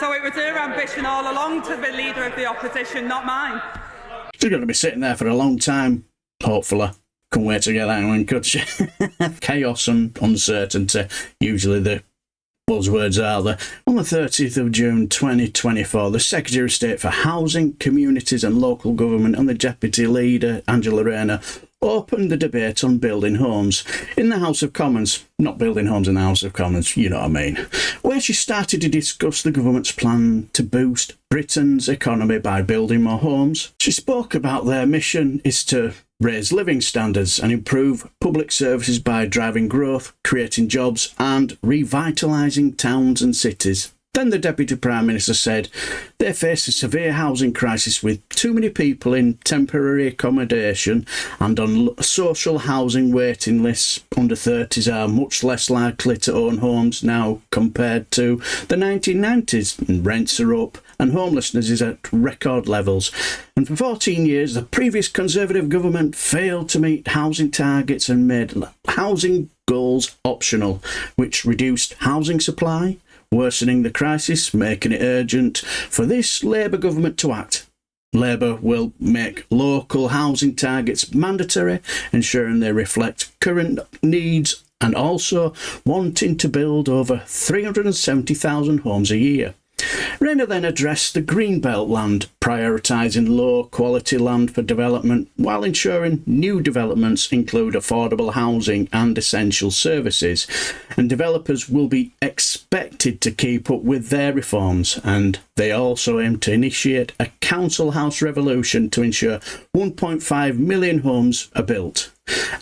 So it was her ambition all along to be leader of the opposition, not mine. She's going to be sitting there for a long time, hopefully. Couldn't wait to get that one, could she? Chaos and uncertainty, usually the buzzwords are there. On the 30th of June 2024, the Secretary of State for Housing, Communities and Local Government and the Deputy Leader, Angela Rayner, opened the debate on building homes in the House of Commons. Not building homes in the House of Commons, you know what I mean. Where she started to discuss the government's plan to boost Britain's economy by building more homes. She spoke about their mission is to raise living standards and improve public services by driving growth, creating jobs and revitalising towns and cities. Then the Deputy Prime Minister said they face a severe housing crisis with too many people in temporary accommodation and on social housing waiting lists. Under 30s are much less likely to own homes now compared to the 1990s. And rents are up and homelessness is at record levels. And for 14 years, the previous Conservative government failed to meet housing targets and made housing goals optional, which reduced housing supply, worsening the crisis, making it urgent for this Labour government to act. Labour will make local housing targets mandatory, ensuring they reflect current needs and also wanting to build over 370,000 homes a year. Rayner then addressed the Greenbelt land, prioritising low-quality land for development while ensuring new developments include affordable housing and essential services. And developers will be expected to keep up with their reforms, and they also aim to initiate a council house revolution to ensure 1.5 million homes are built.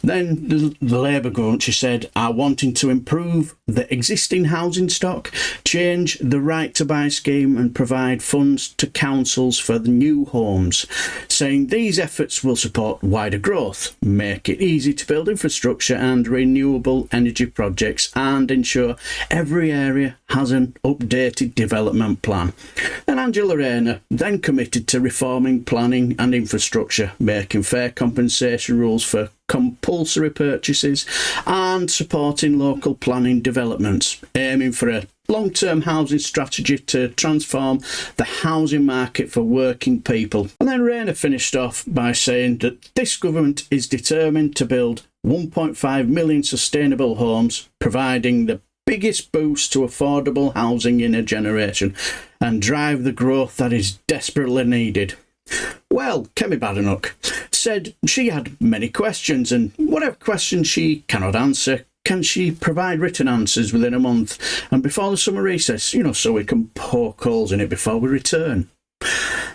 Then the Labour government, she said, are wanting to improve the existing housing stock, change the right to buy scheme and provide funds to councils for the new homes, saying these efforts will support wider growth, make it easy to build infrastructure and renewable energy projects and ensure every area has an updated development plan. And Angela Rayner then committed to reforming planning and infrastructure, making fair compensation rules for compulsory purchases and supporting local planning developments, aiming for a long-term housing strategy to transform the housing market for working people. And then Rayner finished off by saying that this government is determined to build 1.5 million sustainable homes, providing the biggest boost to affordable housing in a generation and drive the growth that is desperately needed. Well, Kemi Badenoch said she had many questions, and whatever questions she cannot answer, can she provide written answers within a month and before the summer recess, so we can poke holes in it before we return.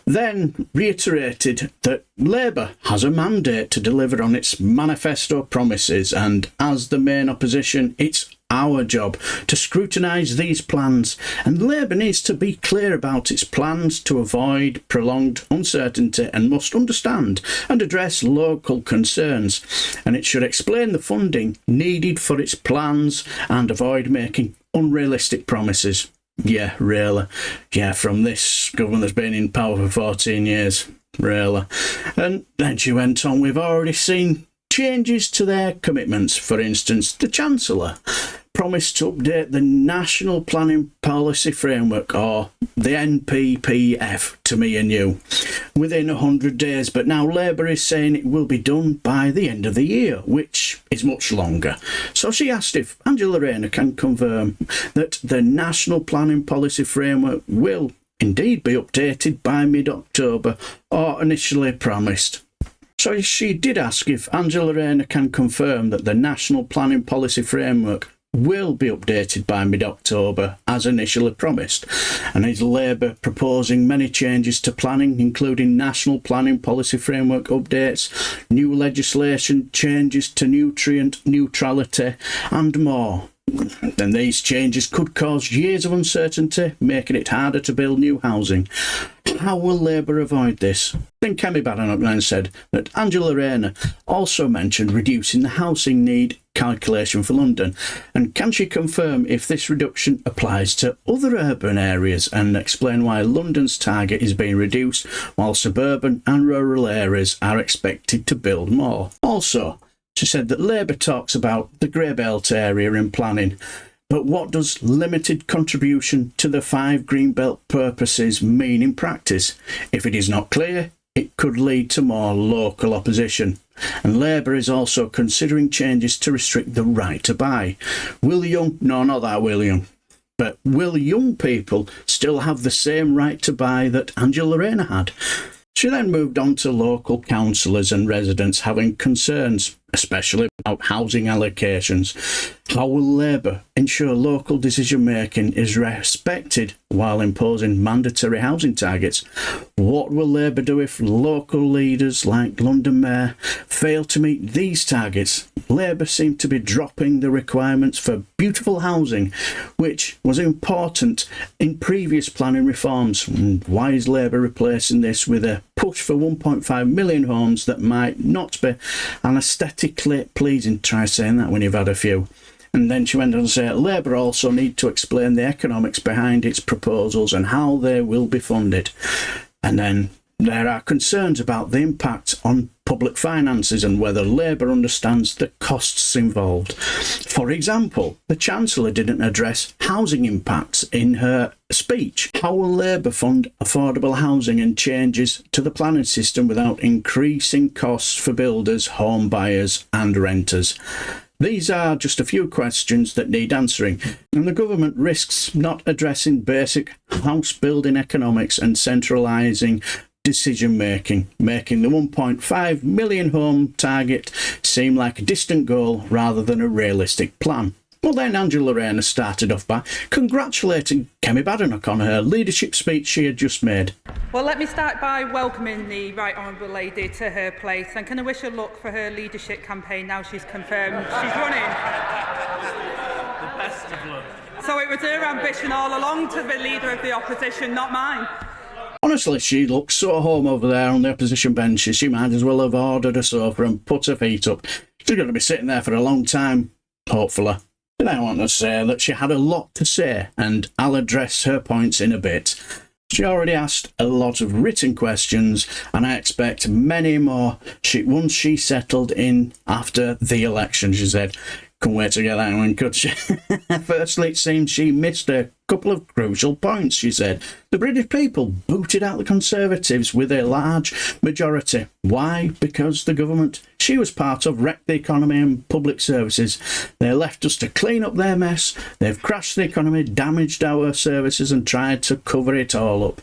Then reiterated that Labour has a mandate to deliver on its manifesto promises, and as the main opposition, it's our job to scrutinise these plans, and Labour needs to be clear about its plans to avoid prolonged uncertainty and must understand and address local concerns, and it should explain the funding needed for its plans and avoid making unrealistic promises. Yeah, really. Yeah, from this government that's been in power for 14 years. Really. And then she went on, we've already seen changes to their commitments. For instance, the Chancellor promised to update the National Planning Policy Framework, or the NPPF, to me and you, within 100 days. But now Labour is saying it will be done by the end of the year, which is much longer. So she asked if Angela Rayner can confirm that the National Planning Policy Framework will indeed be updated by mid-October, or initially promised. So she did ask if Angela Rayner can confirm that the National Planning Policy Framework will be updated by mid-October as initially promised. And is Labour proposing many changes to planning, including National Planning Policy Framework updates, new legislation, changes to nutrient neutrality and more? Then these changes could cause years of uncertainty, making it harder to build new housing. How will Labour avoid this? Then Kemi Badenoch then said that Angela Rayner also mentioned reducing the housing need calculation for London, and can she confirm if this reduction applies to other urban areas and explain why London's target is being reduced while suburban and rural areas are expected to build more? Also, she said that Labour talks about the Grey Belt area in planning, But what does limited contribution to the 5 Greenbelt purposes mean in practice? If it is not clear, it could lead to more local opposition. And Labour is also considering changes to restrict the right to buy. Will young people still have the same right to buy that Angela Rayner had? She then moved on to local councillors and residents having concerns, especially about housing allocations. How will Labour ensure local decision-making is respected while imposing mandatory housing targets? What will Labour do if local leaders like London Mayor fail to meet these targets? Labour seem to be dropping the requirements for beautiful housing, which was important in previous planning reforms. And why is Labour replacing this with a push for 1.5 million homes that might not be aesthetically pleasing? Try saying that when you've had a few. And then she went on to say, Labour also need to explain the economics behind its proposals and how they will be funded. And then there are concerns about the impact on public finances and whether Labour understands the costs involved. For example, the Chancellor didn't address housing impacts in her speech. How will Labour fund affordable housing and changes to the planning system without increasing costs for builders, home buyers and renters? These are just a few questions that need answering, and the government risks not addressing basic house building economics and centralising decision-making, making the 1.5 million home target seem like a distant goal rather than a realistic plan. Well, then Angela Rayner started off by congratulating Kemi Badenoch on her leadership speech she had just made. Well, let me start by welcoming the Right Honourable Lady to her place, and can I wish her luck for her leadership campaign now she's confirmed she's running. The best of luck. So it was her ambition all along to be leader of the opposition, not mine. Honestly, she looks so home over there on the opposition benches. She might as well have ordered a sofa and put her feet up. She's going to be sitting there for a long time, hopefully. And I want to say that she had a lot to say, and I'll address her points in a bit. She already asked a lot of written questions, and I expect many more once she settled in after the election, she said. Couldn't wait to get that one, could she? Firstly, it seems she missed a couple of crucial points, she said. The British people booted out the Conservatives with a large majority. Why? Because the government she was part of wrecked the economy and public services. They left us to clean up their mess. They've crashed the economy, damaged our services and tried to cover it all up.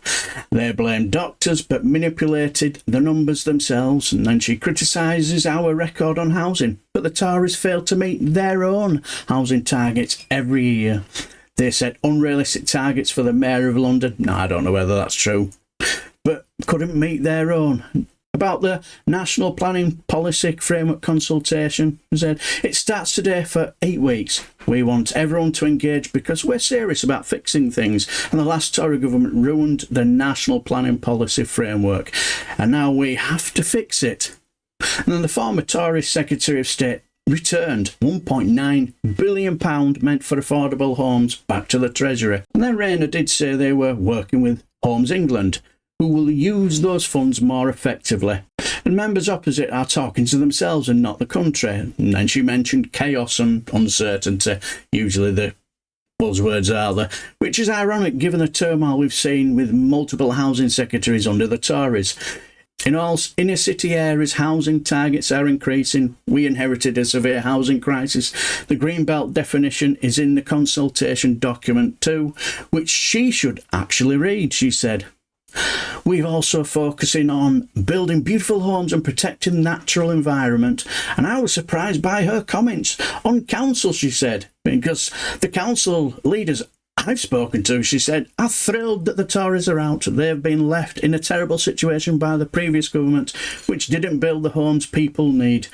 They blamed doctors but manipulated the numbers themselves. And then she criticises our record on housing. But the Tories failed to meet their own housing targets every year. They set unrealistic targets for the Mayor of London. No, I don't know whether that's true. But couldn't meet their own. About the National Planning Policy Framework consultation, he said, it starts today for 8 weeks. We want everyone to engage because we're serious about fixing things. And the last Tory government ruined the National Planning Policy Framework. And now we have to fix it. And then the former Tory Secretary of State returned £1.9 billion meant for affordable homes back to the Treasury. And then Rayner did say they were working with Homes England, who will use those funds more effectively. And members opposite are talking to themselves and not the country. And then she mentioned chaos and uncertainty, usually the buzzwords are there, which is ironic given the turmoil we've seen with multiple housing secretaries under the Tories. In all inner city areas, housing targets are increasing. We inherited a severe housing crisis. The Greenbelt definition is in the consultation document too, which she should actually read, she said. We're also focusing on building beautiful homes and protecting the natural environment. And I was surprised by her comments on council, she said, because the council leaders I've spoken to, she said, are thrilled that the Tories are out. They've been left in a terrible situation by the previous government, which didn't build the homes people need.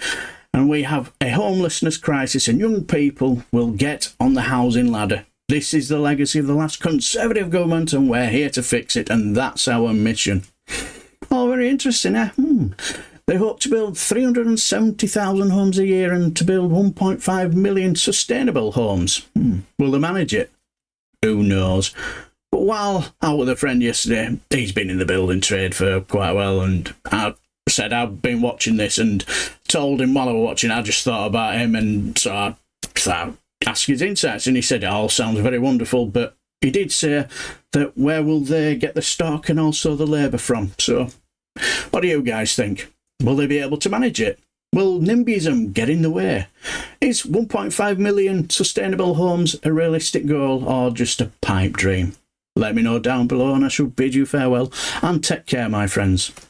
And we have a homelessness crisis and young people will get on the housing ladder. This is the legacy of the last Conservative government and we're here to fix it, and that's our mission. Oh, very interesting, eh? They hope to build 370,000 homes a year and to build 1.5 million sustainable homes. Will they manage it? Who knows? But while out with a friend yesterday, he's been in the building trade for quite a while, and I said I've been watching this and told him while I was watching, I just thought about him, and so I thought ask his insights, and he said it all sounds very wonderful, but he did say that where will they get the stock and also the labour from? So what do you guys think? Will they be able to manage it? Will NIMBYism get in the way? Is 1.5 million sustainable homes a realistic goal or just a pipe dream? Let me know down below, and I shall bid you farewell and take care, my friends.